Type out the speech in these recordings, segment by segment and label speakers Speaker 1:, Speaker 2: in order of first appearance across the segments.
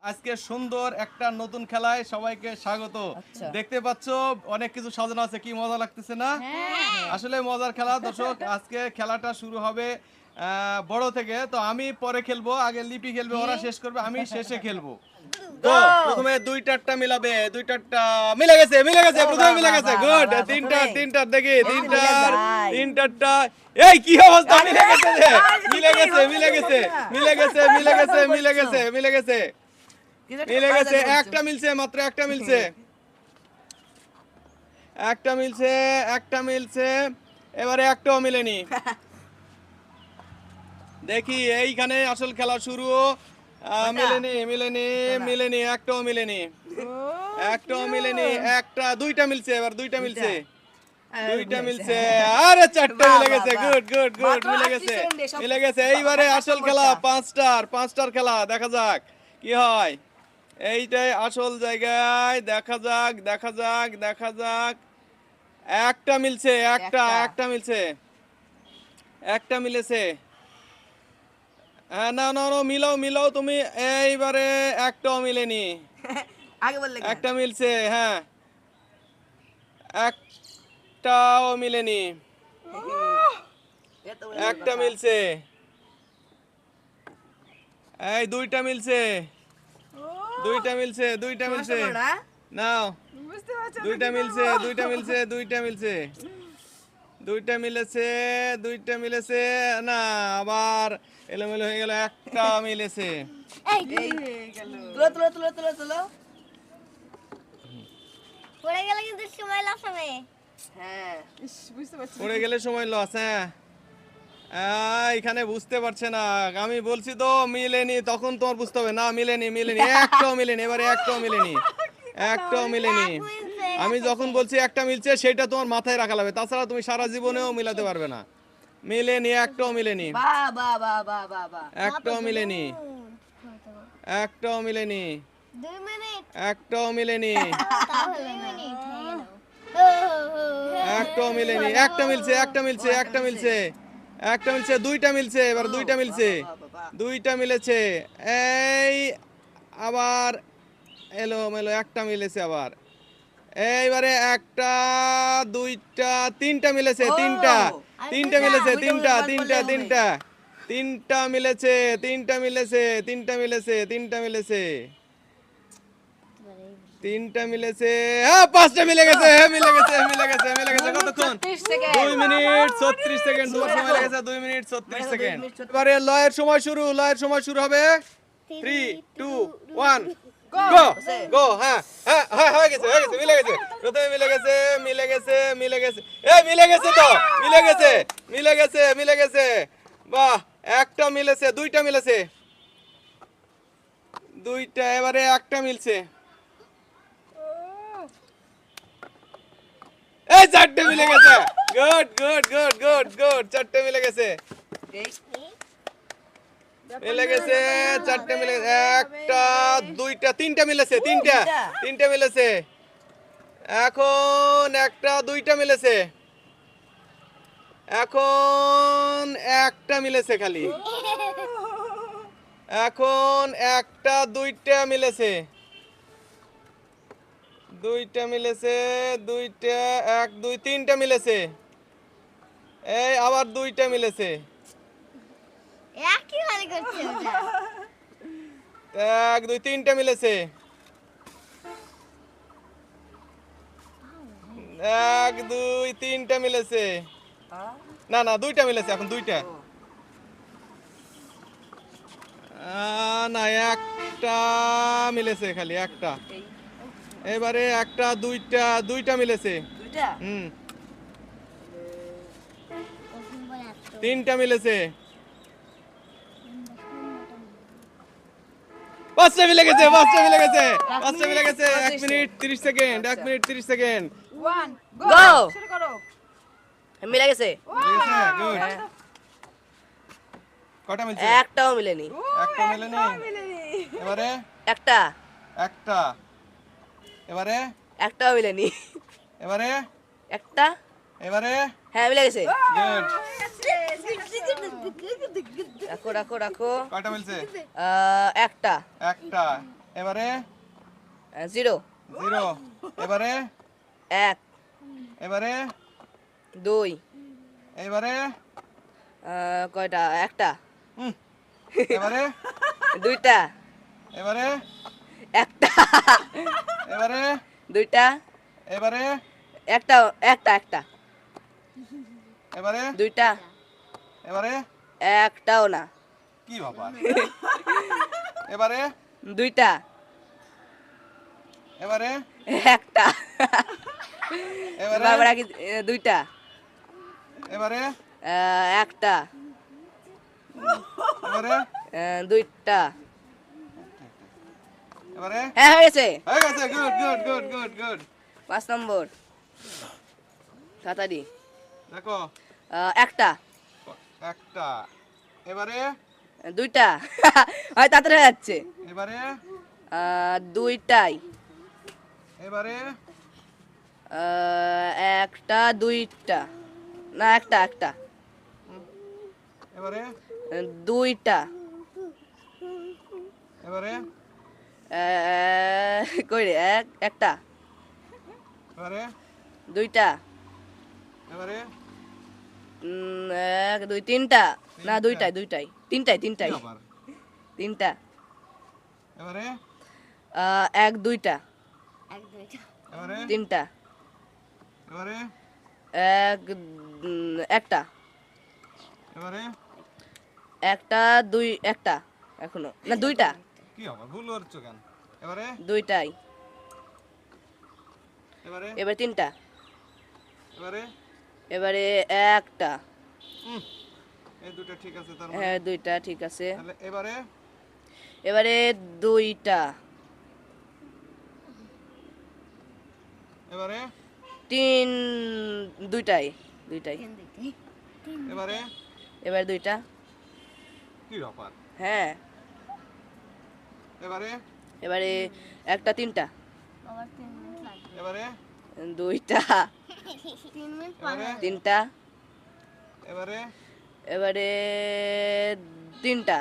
Speaker 1: আজকে সুন্দর একটা নতুন খেলায় সবাইকে স্বাগত। দেখতে পাচ্ছ অনেক কিছু সাজানো আছে, কি মজা লাগতেছে না? আসলে মজার খেলা দর্শক। আজকে খেলাটা শুরু হবে বড় থেকে। তো আমি পরে খেলবো, আগে লিপি খেলবে, ওরা শেষ করবে, আমি শেষে খেলবো। তো প্রথমে দুই টারটা মিলাবে, দুই টারটা মিলে গেছে, প্রথমে মিলে গেছে। গুড। তিনটার দেখি, তিনটারটা এই কি অবস্থা, মিলে গেছে রে, মিলে গেছে মিলে গেছে মিলে গেছে মিলে গেছে মিলে গেছে মিলে গেছে মিলে গেছে। একটা মিলছে, মাত্র একটা মিলছে, একটা মিলছে, একটা মিলছে। এবারে একটাও মিলেনি। দেখি এইখানে আসল খেলা শুরু। মিলেনি মিলেনি মিলেনি, একটাও মিলেনি, একটাও মিলেনি। একটা দুইটা মিলছে, এবার দুইটা মিলছে, দুইটা মিলছে। আরে চারটে মিলে গেছে। গুড গুড গুড, মিলে গেছে মিলে গেছে। এইবারে আসল খেলা, পাঁচটার খেলা। দেখা যাক কি হয়। এইটাই আসল জায়গায়। দেখা যাক দেখা যাক দেখা যাক। একটা মিলছে, একটা মিলছে, একটা মিলেছে। হ্যাঁ, না না না, মিলাও মিলাও তুমি। এইবারে একটাও মিলেনি,
Speaker 2: আগে বললে
Speaker 1: একটা মিলছে। হ্যাঁ, একটাও মিলেনি, একটা মিলছে। এই দুইটা মিলছে, দুইটা মিলছে, দুইটা মিলছে। নাও, দুইটা মিলছে, দুইটা মিলছে, দুইটা মিলছে, দুইটা মিলেছে, দুইটা মিলেছে। না, আবার এলোমেলো হয়ে গেল। একটা মিলেছে।
Speaker 2: তুলো তুলো তুলো তুলো তুলো।
Speaker 3: পড়ে গেলে কিন্তু সময় লাগাবে।
Speaker 2: হ্যাঁ,
Speaker 4: বুঝতে পারছি।
Speaker 1: পড়ে গেলে সময় লস। হ্যাঁ, এখানে বুঝতে পারছে না। আমি বলছি তো মিলেনি, তখন তোমার বুঝতে হবে না। মিলেনি মিলেনি, একটাও মিলেনি। এবারে একটাও মিলেনি, একটাও মিলেনি। আমি যখন বলছি একটা মিলছে, সেটা তোমার মাথায় রাখা লাগবে, তাছাড়া তুমি সারা জীবনেও মিলাতে পারবে না। মিলেনি, একটাও মিলেনি,
Speaker 2: বাহ বাহ বাহ বাহ বাহ বাহ।
Speaker 1: একটাও মিলেনি, একটাও মিলেনি,
Speaker 3: 2 মিনিট
Speaker 1: একটাও মিলেনি,
Speaker 3: তাহলে 2 মিনিট হয়ে গেল।
Speaker 1: একটাও মিলেনি। একটা মিলছে, একটা মিলছে, একটা মিলছে, একটা মিলছে, দুইটা মিলছে। এবার দুইটা মিলছে, দুইটা মিলেছে। এই আবার এলো মেলো, একটা মিলেছে আবার। এইবারে একটা, দুইটা, তিনটা মিলেছে, তিনটা, তিনটা মিলেছে, তিনটা তিনটা তিনটা তিনটা মিলেছে, তিনটা মিলেছে, তিনটা মিলেছে, তিনটা মিলেছে, তিনটা মিলেছে। হ্যাঁ, পাঁচটা মিলে গেছে, মিলে গেছে, মিলে গেছে, মিলে গেছে। কতক্ষণ? 2 মিনিট 36 সেকেন্ড তোমার সময় লেগেছে। 2 মিনিট 36 সেকেন্ড। এবারে লয়ের সময় শুরু, লয়ের সময় শুরু হবে। 3 2 1 গো গো। হ্যাঁ হ্যাঁ হ্যাঁ, হয়ে গেছে, হয়ে গেছে, মিলে গেছে। প্রথমে মিলে গেছে, মিলে গেছে, মিলে গেছে। এই মিলে গেছে তো, মিলে গেছে, মিলে গেছে, মিলে গেছে। বাহ, একটা মিলেছে, দুইটা মিলেছে, দুইটা। এবারে একটা মিলছে। এই চারটে মিলে গেছে। Good good good good good, চারটে মিলে গেছে, মিলে গেছে, চারটে মিলে গেছে। একটা, দুইটা, তিনটা মিলেছে, তিনটা, তিনটা মিলেছে। এখন একটা, দুইটা মিলেছে, এখন একটা মিলেছে খালি। এখন একটা, দুইটা মিলেছে, দুইটা মিলেছে, দুইটা, এক, দুই, তিনটা মিলেছে। এই আবার দুইটা মিলেছে,
Speaker 3: একই ভালো করছে ওটা।
Speaker 1: এক, দুই, তিনটা মিলেছে, এক, দুই, তিনটা মিলেছে। না না, দুইটা মিলেছে, এখন দুইটা। না, একটা মিলেছে খালি, একটা। এবারে একটা, দুইটা, দুইটা মিলেছে।
Speaker 2: দুইটা।
Speaker 1: হুম, তিনটা মিলেছে, পাঁচটা মিলে গেছে, পাঁচটা মিলে গেছে, পাঁচটা মিলে গেছে। 1 minute 30 second, 1 minute 30 second.
Speaker 4: 1
Speaker 2: Go!
Speaker 4: শুরু করো।
Speaker 2: মিলে গেছে।
Speaker 1: গুড। কটা মিলছে?
Speaker 2: একটাও মিলেনি।
Speaker 1: একটা মিলেনি। এবারে
Speaker 2: একটা,
Speaker 1: একটা, এবারে
Speaker 2: একটাও মিলেনি।
Speaker 1: এবারে
Speaker 2: একটা,
Speaker 1: এবারে
Speaker 2: হ্যাঁ মিলে গেছে।
Speaker 1: গুড।
Speaker 2: রাখো রাখো রাখো।
Speaker 1: কয়টা মিলছে?
Speaker 2: একটা,
Speaker 1: একটা, এবারে
Speaker 2: 0
Speaker 1: 0 এবারে
Speaker 2: 1
Speaker 1: এবারে
Speaker 2: 2
Speaker 1: এবারে
Speaker 2: কয়টা একটা
Speaker 1: হুম, এবারে
Speaker 2: দুইটা
Speaker 1: এবারে
Speaker 2: একটা
Speaker 1: এবারে
Speaker 2: দুইটা
Speaker 1: এবারে
Speaker 2: একটা একটা একটা
Speaker 1: এবারে
Speaker 2: দুইটা
Speaker 1: এবারে
Speaker 2: একটাও না
Speaker 1: কি ব্যাপার এবারে
Speaker 2: দুইটা
Speaker 1: এবারে
Speaker 2: একটা
Speaker 1: এবারে
Speaker 2: বাবা রাখি দুইটা
Speaker 1: এবারে
Speaker 2: একটা
Speaker 1: এবারে
Speaker 2: দুইটা
Speaker 1: এবারে
Speaker 2: হ্যাঁ হয়ে গেছে
Speaker 1: হয়ে গেছে good good good good good
Speaker 2: 5 নম্বর তাড়াতাড়ি
Speaker 1: দেখো
Speaker 2: একটা
Speaker 1: একটা এবারে
Speaker 2: দুইটা হয় তাড়াতাড়ি হয়ে যাচ্ছে
Speaker 1: এবারে
Speaker 2: দুইটাই
Speaker 1: এবারে
Speaker 2: একটা দুইটা না একটা একটা
Speaker 1: এবারে
Speaker 2: দুইটা
Speaker 1: এবারে
Speaker 2: কই রে একটা
Speaker 1: এবারে
Speaker 2: দুইটা
Speaker 1: এবারে
Speaker 2: এক দুই তিনটা না দুইটাই দুইটাই তিনটাই তিনটাই
Speaker 1: কি ব্যাপার?
Speaker 2: তিনটা
Speaker 1: এবারে
Speaker 2: এক দুইটা
Speaker 3: এক দুইটা
Speaker 1: এবারে
Speaker 2: তিনটা
Speaker 1: এবারে
Speaker 2: এক একটা
Speaker 1: এবারে
Speaker 2: একটা দুই একটা এখনো না দুইটা
Speaker 1: কি ব্যাপার ভুল করছো কেন এবারে
Speaker 2: দুইটাই
Speaker 1: এবারে
Speaker 2: এবার তিনটা
Speaker 1: এবারে
Speaker 2: এবারে একটা
Speaker 1: এই দুটো ঠিক আছে তার মানে
Speaker 2: হ্যাঁ দুইটা ঠিক আছে
Speaker 1: তাহলে এবারে
Speaker 2: এবারে দুইটা
Speaker 1: এবারে
Speaker 2: তিন দুইটাই দুইটাই
Speaker 3: তিন দুইটাই
Speaker 1: এবারে
Speaker 2: এবার দুইটা
Speaker 1: কি ব্যাপার
Speaker 2: হ্যাঁ
Speaker 1: এবারে
Speaker 2: এবারে একটা তিনটা
Speaker 3: আবার 3 মিনিট লাগবে
Speaker 1: এবারে
Speaker 2: দুইটা
Speaker 3: 3 মিনিট
Speaker 1: এবারে
Speaker 2: তিনটা
Speaker 1: এবারে
Speaker 2: এবারে তিনটা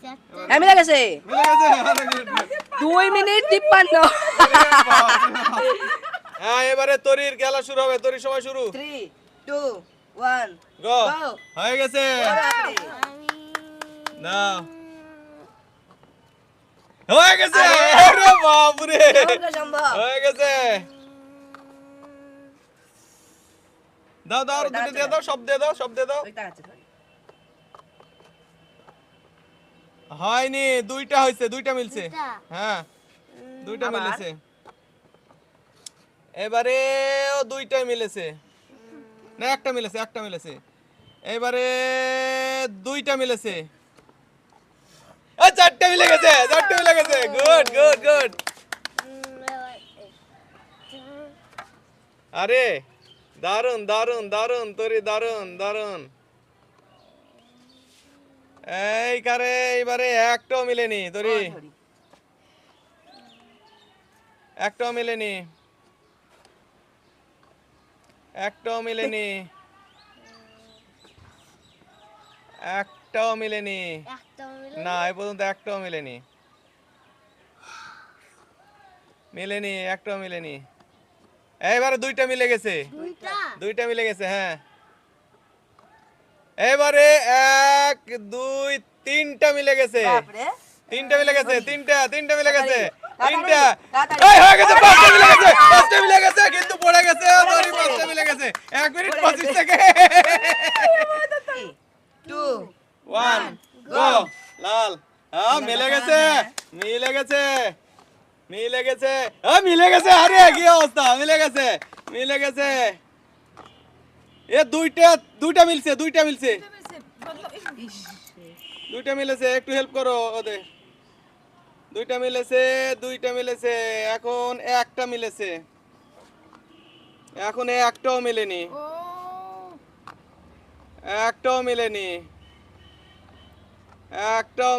Speaker 3: চারটে
Speaker 2: হ্যাঁ মিলে গেছে
Speaker 1: মিলে গেছে আরে good, good।
Speaker 2: 2 মিনিট 53
Speaker 1: হ্যাঁ এবারে তরির খেলা শুরু হবে তরির সময় শুরু
Speaker 2: 3 2 1
Speaker 1: গো
Speaker 2: Go!
Speaker 1: হয়ে গেছে না হয়ে গেছে আরে বাপ রে
Speaker 2: সম্ভব
Speaker 1: হয়ে গেছে দাও দাও দুটো দিয়ে দাও সব দিয়ে দাও সব দিয়ে দাও
Speaker 2: ওইটা আছে sorry।
Speaker 1: হয়নি দুইটা হইছে দুইটা মিলছে
Speaker 3: দুইটা?
Speaker 1: হ্যাঁ দুইটা
Speaker 2: আবার?
Speaker 1: মিলেছে এবারে ও দুইটাই মিলেছে না একটা মিলেছে এবারে দুইটা মিলেছে চারটা মিলে গেছে গুড গুড গুড
Speaker 3: এবার
Speaker 1: আরে দারুন দারুন দারুন তোরি দারুন দারুন এই কারে এবারে একটাও মিলেনি তোরি
Speaker 2: Sorry।
Speaker 1: একটাও মিলেনি একটাও মিলেনি একটাও মিলেনি
Speaker 3: একটা মিলে
Speaker 1: না এই পর্যন্ত একটাও মিলেনি মিলেনি একটাও মিলেনি এইবারে দুইটা মিলে গেছে
Speaker 3: দুইটা
Speaker 1: দুইটা মিলে গেছে হ্যাঁ এবারে এক দুই তিনটা মিলে গেছে
Speaker 2: বাপরে
Speaker 1: তিনটা মিলে গেছে তিনটা মিলে গেছে
Speaker 2: তাড়াতাড়ি,
Speaker 1: তিনটা
Speaker 2: তাড়াতাড়ি।
Speaker 1: এই হয়ে গেছে পাঁচটা মিলে গেছে কিন্তু পড়ে গেছে সরি পাঁচটা মিলে গেছে 1 মিনিট 25 সেকেন্ড
Speaker 2: 2
Speaker 1: 1 গো লাল হ্যাঁ মিলে গেছে হ্যাঁ মিলে গেছে আরে কি অবস্থা মিলে গেছে এ দুইটা মিলছে একটু হেল্প করো ওদের দুইটা মিলেছে এখন একটা মিলেছে এখন একটাও মিলেনি একটাও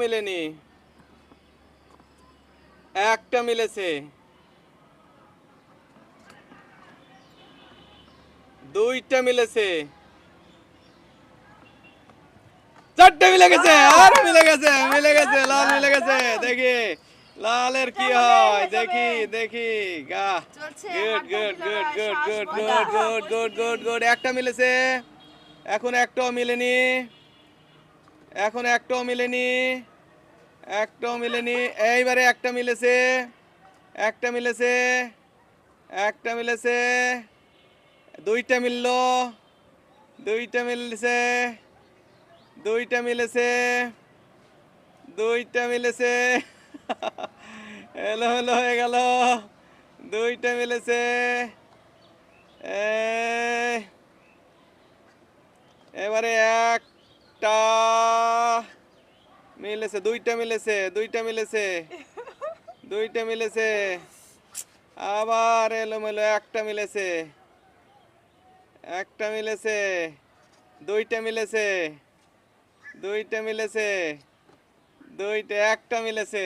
Speaker 1: মিলেনি একটা মিলেছে দুইটা মিলেছে চারটে মিলে গেছে, আর মিলে গেছে, লাল মিলে গেছে। দেখি লালের কি হয়, দেখি গা। গুড। একটা মিলেছে, এখন একটাও মিলেনি, এইবারে একটা মিলেছে, একটা মিলেছে, দুইটা মিললো, দুইটা মিলেছে এলো হয়ে গেল, দুইটা মিলেছে। এবারে একটা মিলেছে, দুইটা মিলেছে, আবার এলোমেলো একটা মিলেছে, দুইটা মিলেছে, একটা মিলেছে।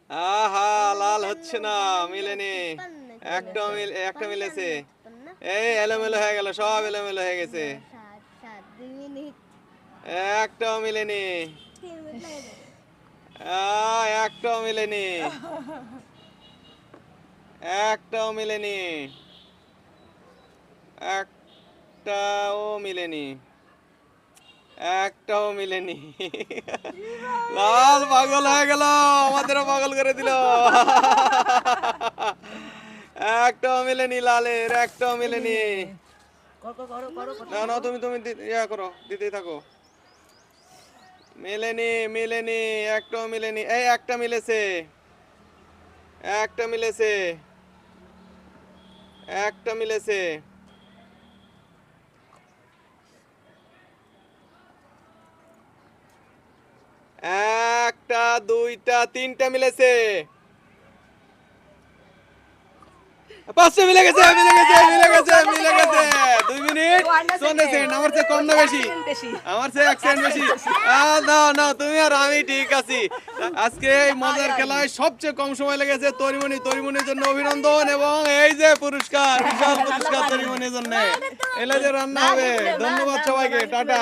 Speaker 1: আহা, লাল হচ্ছে না, মিলেনি। একটা মিলেছে। এই এলোমেলো হয়ে গেল, সব এলোমেলো হয়ে গেছে,
Speaker 3: 2 মিনিট
Speaker 1: একটাও মিলেনি,
Speaker 3: 3 মিনিট লাগে
Speaker 1: একটাও মিলেনি, একটাও মিলেনি, লাল পাগল হয়ে গেল, আমাদেরও পাগল করে দিল। একটাও মিলেনি লালের, একটাও মিলেনি। না তুমি ইয়া করো, দিতেই থাকো। মিলেনি, একটাও মিলেনি। এই একটা মিলেছে, একটা মিলেছে। একটা, দুইটা, তিনটা মিলেছে, পাঁচটা মিলে গেছে। 2 মিনিট 54 সেকেন্ড। আমার চেয়ে কম না বেশি? আমার চেয়ে 1 সেকেন্ড বেশি। না তুমি আর আমি ঠিক আছি। আজকে এই মজার খেলায় সবচেয়ে কম সময় লেগেছে তরিমনির জন্য অভিনন্দন, এবং এই যে পুরস্কার, বিশাল পুরস্কার তরিমনির জন্য। এলে যে রান্না হবে। ধন্যবাদ সবাইকে, টাটা।